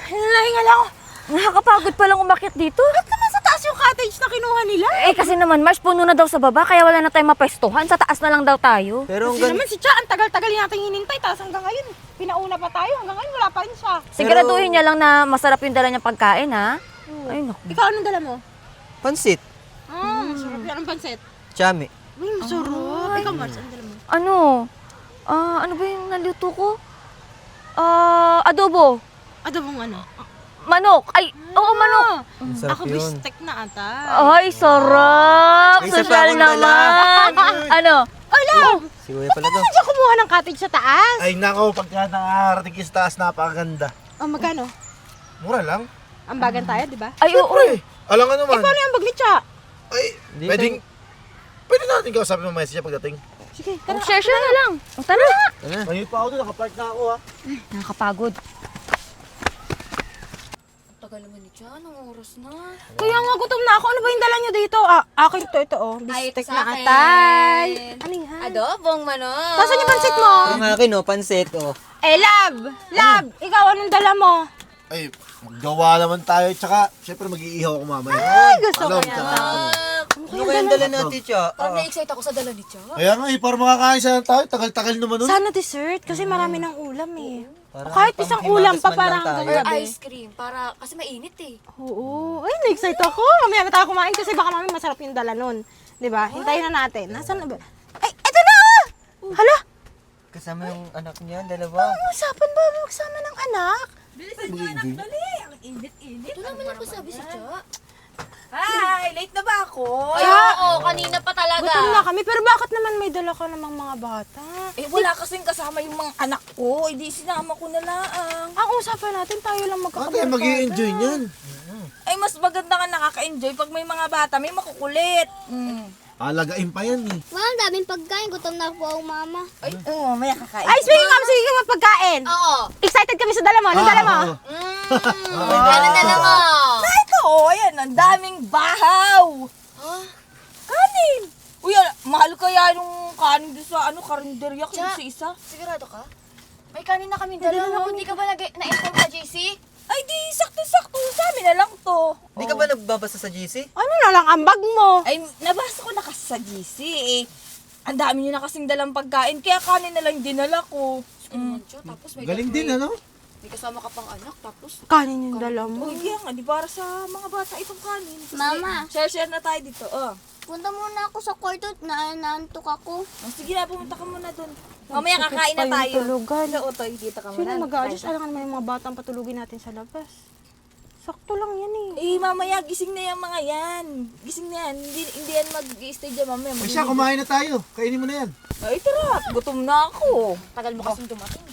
Nahingal ako. Nakakapagod palang umakyat dito. Ba't naman sa taas yung cottage na kinuha nila? Eh kasi naman Mars, puno na daw sa baba kaya wala na tayong mapestuhan. Sa taas na lang daw tayo. Pero Kasi naman si Cha, ang tagal-tagal natin hinintay. Tapos hanggang ngayon, pinauna pa tayo. Hanggang ngayon, wala pa rin siya. Siguraduhin niya lang na masarap yung dala niyang pagkain, ha? Ay, naku. Ikaw, anong dala mo? pansit. Masarap yan ang pansit. Chami. Uy, masarap. Ikaw, Mars, anong dala mo? Ano ba yung naluto ko? Adobo. Adobong ano? Manok. Ay, oo, manok. Masarap Ako, yun. bistek na ata. Ay, sarap. May isa pa Social akong dala. naman. Ano? Ay, love! Si Kuya pala daw. Saan kumuha ng cottage sa taas? Ay nako, pagka nakakarating ka sa taas, napakaganda. Oh, magkano? Mura lang. Ambagan tayo, di ba? Ay, oo. Pre, alam nga naman. Paano yung bag ni Cha? Ay, Hindi pwede natin kausapin ng message pagdating. Sige, Share na lang. O, tara na. Ngayon pa ako doon, nakapark na ako ha. Nakakapagod. Tagal naman ni Cha. Anong oras na? Kaya nga, gutom na ako. Ano ba yung dala niyo dito? Akin to, ito, oh. Bistek na atay. Ano yan? Adobong manok. Nasaan yung pansit mo? Ang akin, pansit, Eh, love! Love! Ikaw, anong dala mo? Ay, maggawa naman tayo. Tsaka, syempre mag-iihaw ako mamaya. Ay, gusto ko Alam, yan. tsaka ano. Ano kayang dala natin, Cha? Parang na-excite ako sa dala ni Cha. Kaya nga eh, para makakain sana tayo. Tagal-tagal naman nun. Sana dessert, kasi marami ng ulam eh. Parang O kahit isang ulam pa, panghimagas man parang lang hanggang tayo. gabi. Ice cream. Kasi mainit eh. Oo. Ay, na-excite ako. Mamaya na tayo kumain kasi baka mamaya masarap yung dala nun. Diba? Hintayin na natin. Nasaan na ba? Ay, eto na! Hala! Kasama yung anak niya, dalawa. Usapan ba magsama ng anak? Ito naman ang sabi si Cha. Hi! Late na ba ako? Ay, oo. Kanina pa talaga. Gutom na kami, pero bakit naman may dala ka namang mga bata? Eh, wala kasing kasama yung mga anak ko. Hindi sinama ko na lang. Ang usapan natin, tayo lang Ate, magkakabarkada. mag-i-enjoy niyan. Ay, mas maganda ka nakaka-enjoy pag may mga bata, may makukulit. Alagain pa yan eh. Ma'am, daming pagkain. Gutom na po ang mama. Ay, oo, may kakain. Ay, speaking of, sige ka pagkain. Oo. Excited kami sa dala mo. Anong dala mo? Ano dala mo? Ito, ayan, ang daming bahaw. Kanin. Uy, mahal kaya yung kanin doon sa karinderya kung Cha. isa-isa. Sigurado ka? May kanin na kami dala. Hindi ka ba na-inform sa JC? Ay, di, sakto-sakto. Sa amin na lang to. Hindi ka ba nagbabasa sa GC? Ano na lang ang bag mo? Ay, nabasa ko na kasi sa GC eh. Ang dami nyo na kasing dalang pagkain, kaya kanin na lang dinala ko. Tapos may Galing din ano? May kasama ka pang anak. Tapos Kanin yung dala mo. Uy, kaya nga, di para sa mga bata itong kanin. Kasi Mama. Share na tayo dito, oh. Punta muna ako sa kwarto. Naantok ako. Oh, sige na, pumunta ka muna doon. Mamaya kakain na pa yung tayo. tulugan. Sa Otoy, dito ka Sino muna. mag-a-adjust? Alam naman yung mga batang patulugin natin sa labas. Sakto lang yan eh. Eh, mamaya, gising na yung mga yan. Gising na yan. Hindi yan mag-i-stay dyan mamaya. Ay siya, kumain na tayo. Kainin mo na yan. Ay, tara. Gutom na ako. tagal mo kasing dumating.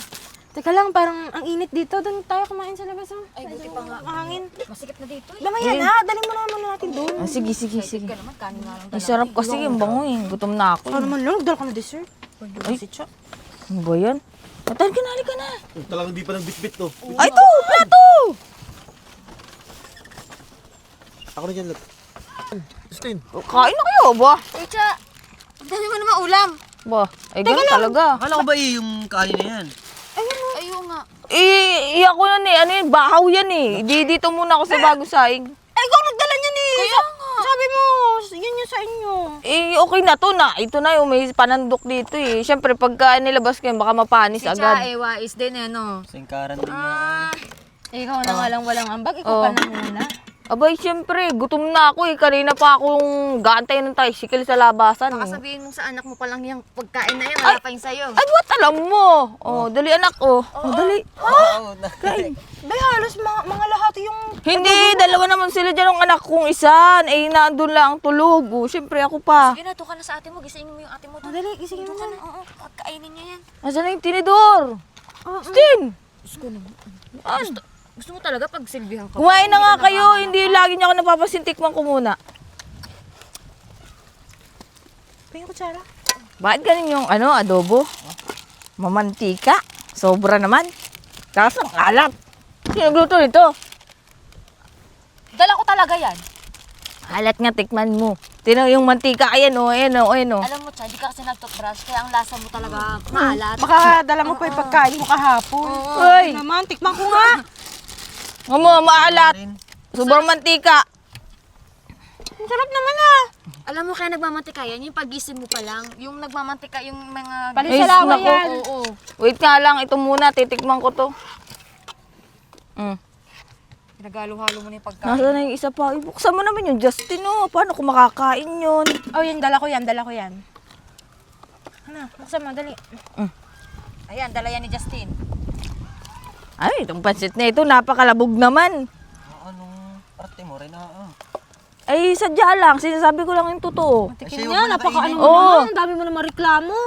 Teka lang, parang ang init dito. Doon tayo kumain sa labas. Oh. Ay, buti pa nga. Mahangin. Masikip na dito eh. Lamay yan ha. Dali mo naman natin doon. Sige. Ka naman, kanin nga lang Ang sarap kasi yung bango eh. Gutom na ako. Ano naman lang, nagdala ka na dessert. Ay, si Cha. Ano ba yan? Matan ka na, halika na. Talagang di pa nang bit-bit to. Ay, ito! Plato! Ako na dyan, Lat. Justin. Kain na kayo, ba? Ay, Cha. Ang dami mo naman ulam. Ba, ay ganun talaga. Akala ko ba yung kanin na yan? Ayun nga. Iyak ko na ano yun, bahaw yan eh. Dito muna ako sa bagong saing. Ay, ikaw nagdala niyan eh. Kaya nga. Sabi mo, yun yung sa inyo. Okay na to na. Ito na yung may panandok dito eh. Siyempre, pagka nilabas ko yun, baka mapanis Si Cha, agad. wais din eh, no? Singkaran din yan. Ikaw na nga lang walang ambag. Ikaw Oh. pa na muna. Abay, siyempre, gutom na ako eh. Kanina pa akong gaantay ng tricycle sa labasan. Baka sabihin mo sa anak mo pa lang yung pagkain na yan, wala pa yung sayo. Ay, what alam mo? Oh, dali anak, oh. Dali. Oo, Bay, halos mga lahat yung... Hindi, dalawa naman sila dyan ng anak kong isa. Eh, nandun lang tulog. Oh, siyempre, ako pa. Sige na, doon ka na sa ate mo. Gisingin mo yung ate mo doon. Dali, isingin mo Doon ka na. na, oo. Pagkainin niya yan. Nasaan na yung tinidor? Stin! Gusto mo talaga pag silbihan ka. Kumain na nga kayo. Hindi lagi niya ako napapasintikman ko muna. Pingin ko, Chara. Bakit ganun yung adobo? Mamantika. Sobra naman. Kaso ang alat. Sino nagluto nito? Dala ko talaga yan. Alat nga, tikman mo. Tinan yung mantika. Ayan o, ayan o, ayan o. Alam mo, Cha, hindi ka kasi nag-toothbrush, kaya ang lasa mo talaga maalat. Baka dala mo pa yung pagkain mo kahapon. Uy! Naman, tikman ko nga. maalat. Rin. Sobrang mantika. Ang sarap naman ah. Alam mo kaya nagmamantika yan, yung pagising mo pa lang, yung nagmamantika, yung mga... Palisalawa Ay, yan. Oo. Wait nga lang, ito muna, titikman ko to. Pinagalo-halo mo na yung pagkain. Nasaan na yung isa pa? Ibuksan mo naman yung Justin, oh. Paano ko makakain yun? Oh, yan, dala ko yan. Ano, buksan mo, dali. Ayan, dala yan ni Justin. Ay, itong pansit na ito, napakalabog naman. Anong arte mo rin? Ay, sadya lang. Sinasabi ko lang yung totoo. Tikin sa'yo, niya, wala napaka-ano kainin. mo Oo. naman. Ang dami mo naman reklamo.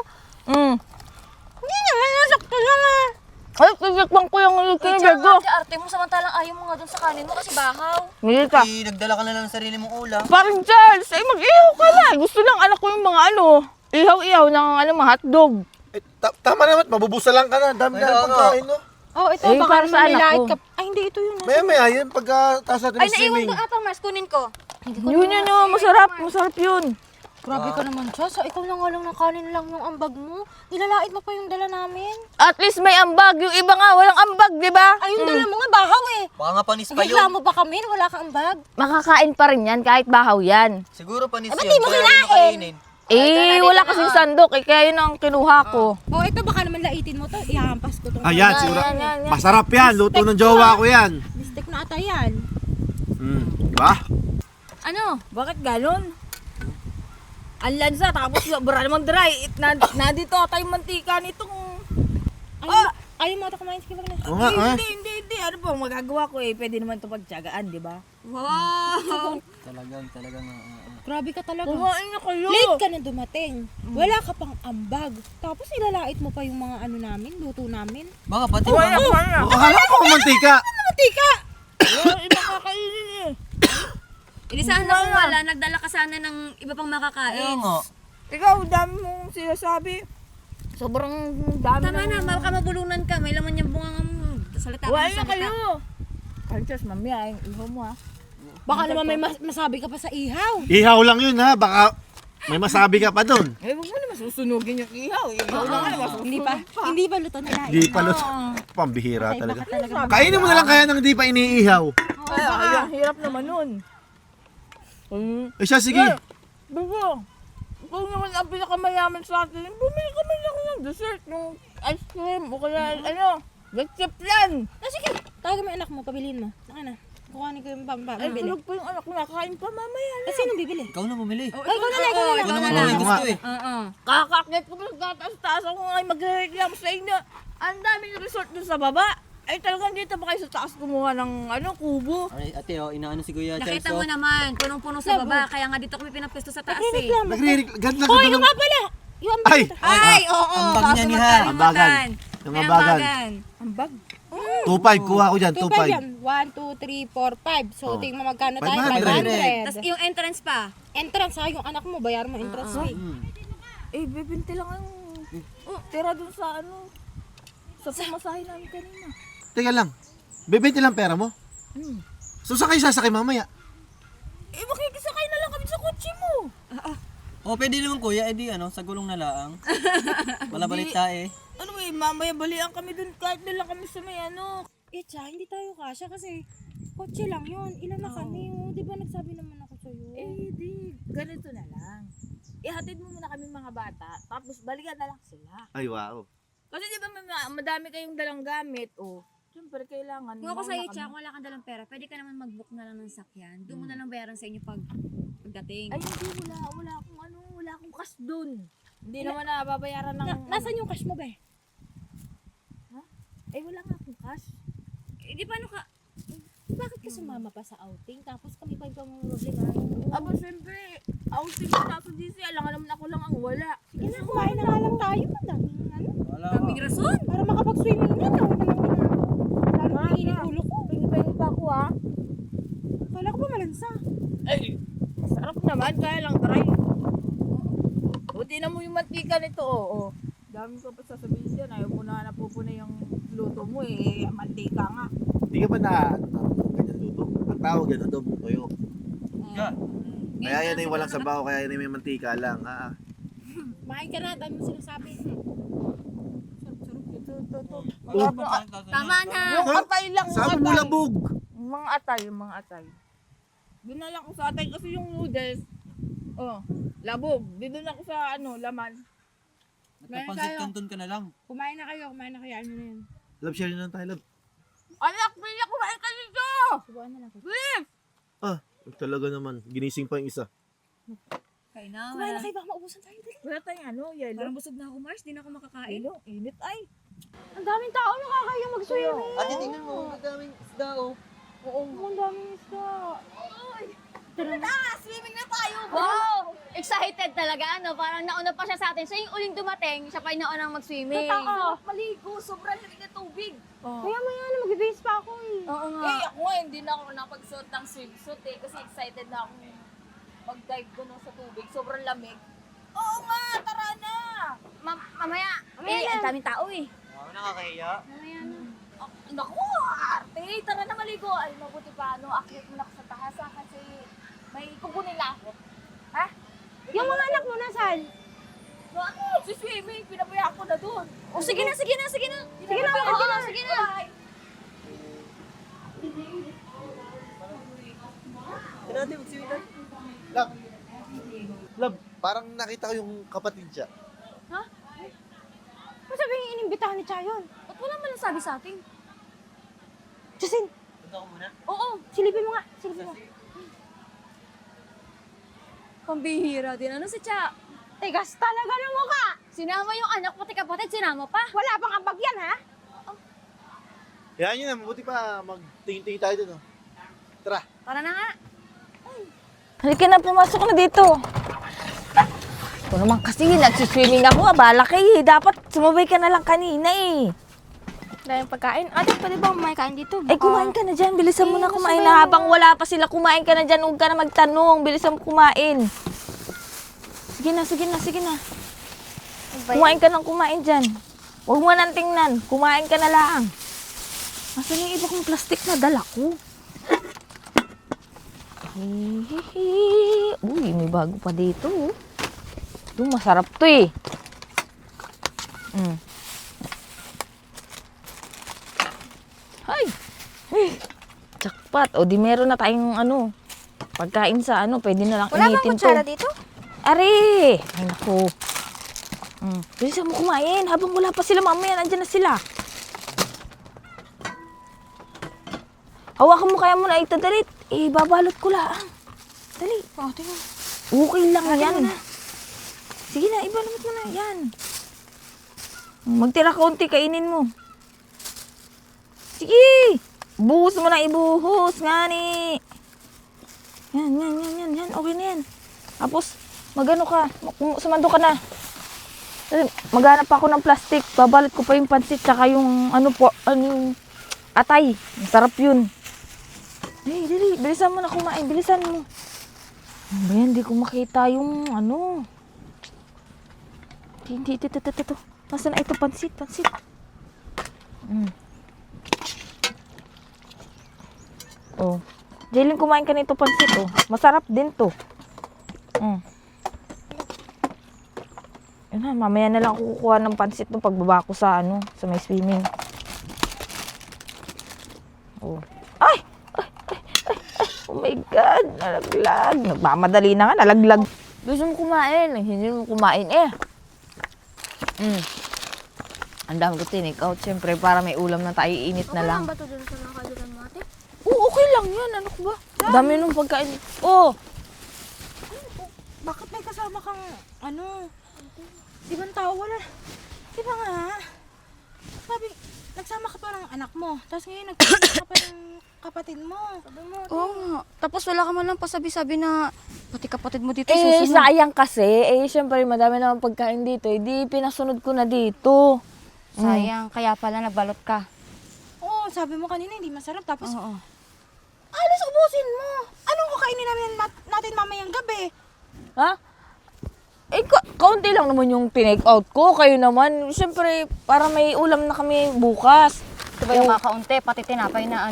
Hindi naman, nasakto lang ah. Ay, tinikman ko yung kinibig ko. Arte mo, samantalang ayaw mo nga dun sa kanin mo kasi bahaw. Milita. Nagdala ka na lang ng sarili mong ulam. Parang Charles, ay mag-ihaw ka na. Gusto ng anak ko yung mga ihaw-ihaw ng mga hotdog. Eh, tama naman, mabubusa lang ka na. Dami Ay, na oo pagkain, no? Oh, ito, Eh, baka para sa naman anak nilait ko. ka. Ay, hindi, ito yun. Maya-maya yun, pagkataas natin Ay, ng naiwan swimming. doon ata, Mars. Kunin ko. Yun, masarap. Masarap yun. Grabe ka naman, Chas. Ikaw na nga lang nakanin lang yung ambag mo. Nilalait mo pa yung dala namin. At least may ambag. Yung iba nga, walang ambag, di ba? Ay, yung dala mo nga, bahaw eh. Baka nga panis pa yun. Reklamo ba kami? Wala kang ambag. Makakain pa rin yan kahit bahaw yan. Siguro panis ba't yun. di mo kaya yun kinain? kainin. Eh, wala kasing sandok. Eh, kaya yun ang kinuha ko. Oh, ito baka naman laitin mo to. Ihahampas ko tong Ayan, siguro. yan. Masarap yan. Luto ng jowa ko yan. Bistek na ata yan. Diba? Ano? Bakit ganon? Ang lansa, tapos sobra namang dry. Nandito ata yung mantika nitong... Ayaw mo ito kumain. Sige, wag na. Oo nga, ah. Hindi. Ano po, magagawa ko eh. Pwede naman ito pagtyagaan, di ba? Talagang. Grabe ka talaga. Kumain na kayo. Late ka na dumating. Wala ka pang ambag. Tapos ilalait mo pa yung mga ano namin, luto namin. Baka pati Kumain mga... na. Akala ko mantika. Matika! Makakainin eh. Hindi sana kung wala, nagdala ka sana ng iba pang makakain. Ayun nga. Ikaw, dami mong sinasabi. Sobrang dami Tama na, baka mabulunan ka. May laman yung bunga mo. Salita ka Kumain ng na salita. kayo. Kanchas, mamaya, iho mo ha. Baka naman may masabi ka pa sa ihaw. Ihaw lang yun, ha? Baka may masabi ka pa dun. Eh, huwag mo naman susunugin yung ihaw. Ihaw na nga naman. Hindi pa luto nila. Di pa luto. Pambihira Iba talaga. ka talaga. Kainin mo na lang kaya nang di pa iniihaw. Ay, ang hirap naman nun. Eh siya, sige. Bago, kung naman ang pinakamayaman sa atin, bumili ka man lang ng dessert, yung ice cream, o kaya ano, gachip yan. Ah, sige. Tawagin mo yung anak mo, pabilin mo. Saka na. Kukuhanin ko yung Ay, pambili. tulog pa yung anak ko, nakain pa mamaya na. Eh, sino bibili? Ikaw na bumili. Ay, ikaw na lang, ikaw na lang. Ikaw naman Oo, may nga. gusto eh. Kakakit ko pa nagkataas-taas ako nga magreklamo sa inyo. Ang daming resort dun sa baba. Ay, talagang dito pa kayo sa taas kumuha ng kubo. Ay, ate, inaano si Kuya Charles. Nakita mo naman, punong-puno sa baba. Kaya nga dito kami pinapesto sa taas eh. Ganda Hoy, ka yung doon. nga pala! Yung Ay! Ay, oo. Ang bag niya ni Han. Ambagan. Yung ambagan. Ang bag. 2.5, kuha ko dyan, 2.5 yan. 2.5. 1, 2, 3, 4, 5. So, Oh. tingnan mo magkano tayo? 500. tapos yung entrance pa. Entrance ha, yung anak mo, bayar mo entrance fee. Eh, bibinti lang ang tira dun sa sa pamasahe namin kanina. Teka lang. Bebente lang pera mo? So saan kayo sasakay mamaya? Eh, makikisakay na lang kami sa kotse mo. O, pwede naman kuya, edi sa gulong na laang. Wala balita eh. Ano mamaya balian kami dun kahit na lang kami sa may Tsa, hindi tayo kasya kasi kotse lang yun. Ilan na kami? Oh. Di ba nagsabi naman ako sa'yo? Eh, di. Ganito na lang. Ihatid mo muna kami mga bata, tapos balikan na lang sila. Ay, wow. Kasi di ba madami kayong dalang gamit, siyempre kailangan. Kung ako mauna sa'yo, kami. Tsa, kung wala kang dalang pera, pwede ka naman mag-book na lang ng sakyan. Doon mo na lang bayaran sa inyo pagdating. Ay, hindi, wala akong cash dun. Hindi naman nababayaran ng... Nasaan yung cash mo, be? Eh, wala nga akong cash. Eh, di paano ka? Bakit ka sumama pa sa outing? Tapos kami pa yung problema. Aba, siyempre, outing na nasa GC, alam naman ako lang ang wala. Sige na, kumain na nga lang tayo. Madaming Wala Daming rason. Para makapag-swimming na. Lalo na init ulo ko. Pingi-pingi pa ako, Kala ko ba malansa? Ay, sarap naman, kaya lang dry. Buti na mo yung mantika nito, Dami ko pa sasabihin dyan, ayaw mo na napupuna yung luto mo mantika nga. Hindi ka ba na ganyan luto? Ang tawag yan, adobong toyo. Yeah. Kaya yan ay walang sabaw, kaya yan ay may mantika lang. Kumain ka na, dami mo sinasabi. Sarap ito. Tama na. Yung atay lang, yung Sabi mo atay. labog. Yung mga atay. Dinala ko sa atay kasi yung noodles, labog. Dinala ko sa laman. Nagpapansit canton ka na lang. Kumain na kayo, ano na yan. Love, share na lang tayo, love. Anak, pila kumain ka dito! Please! Ah, talaga naman. Ginising pa yung isa. Kaya na. Kumain na kayo, baka maubusan tayo. Dali. Wala tayong yelo. Parang busog na ako, Mars. Di na ako makakain. Yelo, init ay. Ang daming tao, nakakayang mag-swimming. Ate, tingnan mo. Ang daming isda, oh. Oo, ang daming isda. Swimming na tayo. Wow! Excited talaga, ano? Parang nauna pa siya sa atin. So yung uling dumating, siya pa yung naunang mag-swimming. Totoo. Maligo, sobrang lamig na tubig. Kaya maya na, mag-base pa ako eh. Oo nga. Ako nga, hindi na ako napagsuot ng swimsuit kasi excited na akong mag-dive doon sa tubig. Sobrang lamig. Oo nga, tara na! Mamaya. Ang daming tao eh. Wow, nakakahiya. Mamaya na. Naku, ate, tara na maligo. Ay, mabuti pa, akyat mo na ako sa taas kasi may kukunin na ako. Ha? Yung mga anak mo nasaan? Si swimming, pinabayaan ko na doon. O sige na. Sige na, Sige na. Sige na. Tignan natin, magsiwitan. Love. Love, parang nakita ko yung kapatid siya. Ano sabihin inimbitahan ni Chayon? Ba't wala man sabi sa atin? Justin, Punta ko muna. Oo. silipin mo nga. Silipin mo. Pambihira din. Ano si Cha? Tigas talaga ng mukha. Sinama yung anak, pati kapatid, sinama pa. Wala pang ambag yan, ha? Yan yun na, mabuti pa magtingin-tingin tayo dun. Tara. Tara na nga. Halika na, pumasok na dito. Ito naman kasi, nagsiswimming ako. Abala kayo. Dapat sumabay ka na lang kanina eh. Dahil pagkain. Ate, pwede ba kumakain dito? Ay, kumain ka na dyan. Bilisan mo na kumain na. Habang wala pa sila, kumain ka na dyan. Huwag ka na magtanong. Bilisan mo kumain. Sige na. Kumain ka ng kumain dyan. Huwag mo nang tingnan. Kumain ka na lang. Nasaan yung iba kong plastic na dala ko? Hihihi. Uy, may bago pa dito. Ito, masarap to eh. Ay! Jackpot. O di meron na tayong pagkain sa pwede na lang Wala bang initin to. kutsara dito? Are! Ay naku. Bilisan mo kumain. Habang wala pa sila mamaya, nandyan na sila. Hawakan mo kaya muna ito, dalit. Babalot ko lang. Dali. Tingnan. Okay lang yan. Sige na, ibalot mo na. Yan. Magtira kaunti, kainin mo. Sige! Buhos mo na, ibuhos. Nga ni. Yan. Okay na yan. Tapos, magano ka. Sumando ka na. Maghanap ako ng plastic. Babalot ko pa yung pansit. Tsaka yung atay. Masarap yun. Dali. Bilisan mo na kumain. Bilisan mo. Ano ba yan? Hindi ko makita yung Hindi. Ito. Nasaan na ito? Pansit. Oh. Jalen, kumain ka nito pansit, oh. Masarap din to. Yan na, mamaya na lang ako kukuha ng pansit nung pagbaba ko sa sa may swimming. Oh. Ay! Oh my God! Nalaglag. Nagmamadali na nga, nalaglag. Gusto mo kumain. Hindi mo kumain eh. Ang dami ko tinake out. Siyempre, para may ulam na tayo, init na lang. Ba ito dun sa nakadulan mo, ate? Oo, okay lang yan. Ano ko ba? Dami nung pagkain. Oh! Bakit may kasama kang, ibang tao? Wala. Di ba nga? Sabi, nagsama ka pa ng anak mo. Tapos ngayon, nagsama ka pa ng kapatid mo. Oo nga. Tapos wala ka man lang pasabi-sabi na pati kapatid mo dito Eh, susunod. sayang kasi. Siyempre, madami naman pagkain dito. Di, pinasunod ko na dito. Sayang. Kaya pala nagbalot ka. Oo, sabi mo kanina, hindi masarap. Tapos, Oo. alas ubusin mo. Anong kakainin natin mamayang gabi? Ha? Kaunti lang naman yung tinake out ko. Kayo naman, siyempre, para may ulam na kami bukas. Ito ba yung kakaunti? Pati tinapay na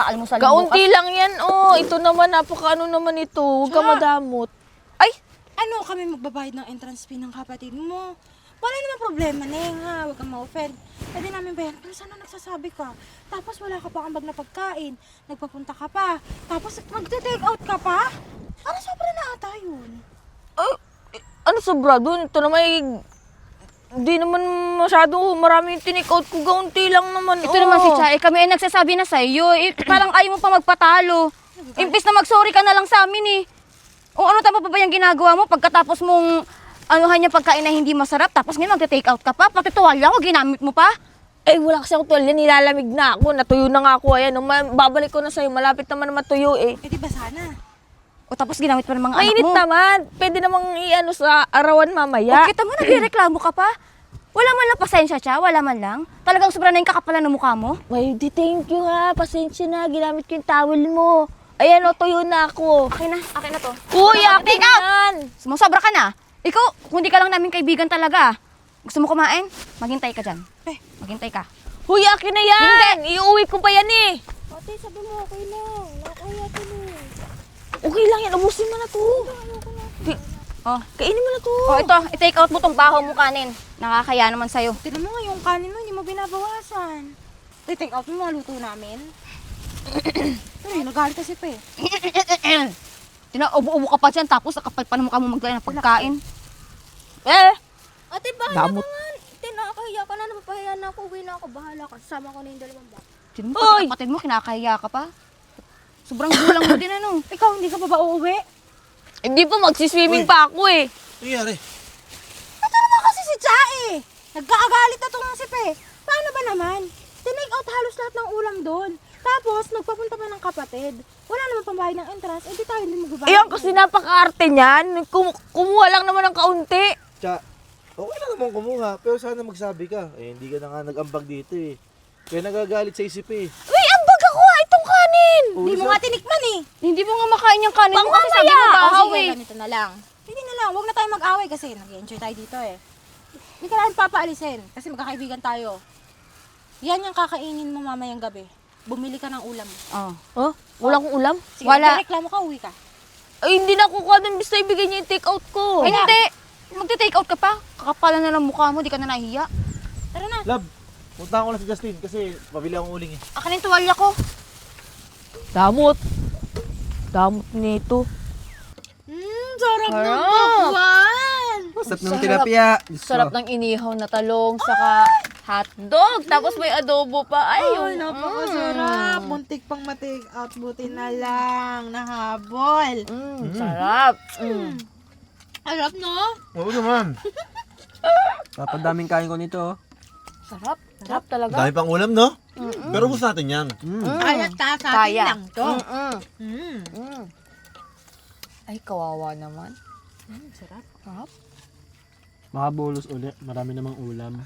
almusal mo Kaunti lang yan. Oh, ito naman, naman ito. Huwag ka madamot. Ay! Ano kami magbabayad ng entrance fee ng kapatid mo? Wala naman problema, Neng, ha? Huwag kang ma-offend. Pwede namin ba yan? Pero sana nagsasabi ka. Tapos wala ka pa ambag na pagkain. Nagpapunta ka pa. Tapos magte-take out ka pa? Ano sobra na ata yun? Ay, ano sobra dun? Ito naman hindi naman masyado marami yung tinikout ko. Gaunti lang naman. Ito naman si Chae, kami ay nagsasabi na sa'yo. Parang ayaw mo pa magpatalo. Imbis na mag-sorry ka na lang sa amin eh. O ano tama pa ba yung ginagawa mo pagkatapos mong anuhan yung pagkain na hindi masarap, tapos ngayon magte-take out ka pa, pati tuwalya ko, ginamit mo pa? Eh, wala kasi ako tuwalya, nilalamig na ako. Natuyo na nga ako. Ayan, babalik ko na sa'yo. Malapit naman na matuyo eh. Pwede ba sana? O tapos ginamit pa ng mga anak Mainit mo. naman. Pwede namang i-ano sa arawan mamaya. O kita mo, nagreklamo ka pa? Wala man lang pasensya siya, wala man lang. Talagang sobra na yung kakapalan ng mukha mo. May thank you ha. Pasensya na. Ginamit ko yung towel mo. Ayan o, tuyo na ako. Akin na to. Uy, Take akin out! yan. Sumusobra ka na. Ikaw, kung di ka lang namin kaibigan talaga. Gusto mo kumain? Maghintay ka dyan. Maghintay ka. Huy, akin na yan. Iuwi ko pa yan eh. Ate, sabi mo okay lang. Nakakaya ko na. Okay lang yan. Ubusin mo na to. Oh, Kainin mo na to. oh ito, i-take out mo tong baho mo kanin. Nakakaya naman sa'yo. Tignan mo nga yung kanin mo, hindi mo binabawasan. Take out mo mga luto namin. Pero nagalit kasi pa eh. Ubo-ubo ka pa dyan, tapos nakapal pa ng mukha mo magdala ng pagkain. Ate, bahala Damot. ka nga. Ate, nakakahiya ka na. Napapahiya na ako. Uwi na ako. Bahala ka. Sama ko na yung dalawang bata. Tignan mo, Hoy! kapatid mo, kinakaya ka pa. Sobrang gulang mo din ano. Ikaw, hindi ka pa ba uuwi? Hindi pa, magsiswimming pa ako eh. Nangyari. Ito naman kasi si Chae. Nagkaagalit na itong si Pe. Paano ba naman? Tinake out halos lahat ng ulam doon. Tapos, nagpapunta pa ng kapatid. Wala naman pambayad ng entrance, di tayo din magbabayad. Ayan, kasi napaka-arte niyan. Kumuha lang naman ng kaunti. Tsa, okay lang naman kumuha, pero sana magsabi ka. Eh, hindi ka na nga nag-ambag dito eh. Kaya nagagalit sa isip eh. Uy, ambag ako ha, itong kanin. Hindi mo nga tinikman eh. Hindi mo nga makain yung kanin mo Pang kasi sabi mo mamaya. bahaw Sige, eh. ganito na lang. Hindi na lang, huwag na tayo mag-away kasi nag-enjoy tayo dito eh. Hindi ka namin papaalisin kasi magkakaibigan tayo. Yan yung kakainin mo mamayang gabi. Bumili ka ng ulam. Oh. Oh, wala akong ulam. Sige, Wala. reklamo ka, uwi ka. Ay, hindi na kukuha doon. Basta ibigay niya yung take out ko. Ay, hindi. Magte-take out ka pa. Kakapalan na ng mukha mo, di ka na nahiya. Tara na. Love, punta ko lang si Justin kasi pabili akong uling eh. Akin yung tuwalya ko. Damot. Damot nito. Sarap ng Sarap. pakwan! Sarap ng tilapia. Sarap ng inihaw na talong, saka hotdog. Tapos may adobo pa. Ay, Ay, yung... napakasarap. Muntik pang ma-take out, buti na lang. Nahabol. Sarap. Sarap, no? Oo naman. Papadaming kain ko nito. Oh. Sarap. Sarap talaga. Dami pang ulam, no? Pero gusto natin yan. Kaya sa atin Kaya. lang to. Mm. Ay, kawawa naman. Sarap. Sarap. Makabulos ulit. Marami namang ulam.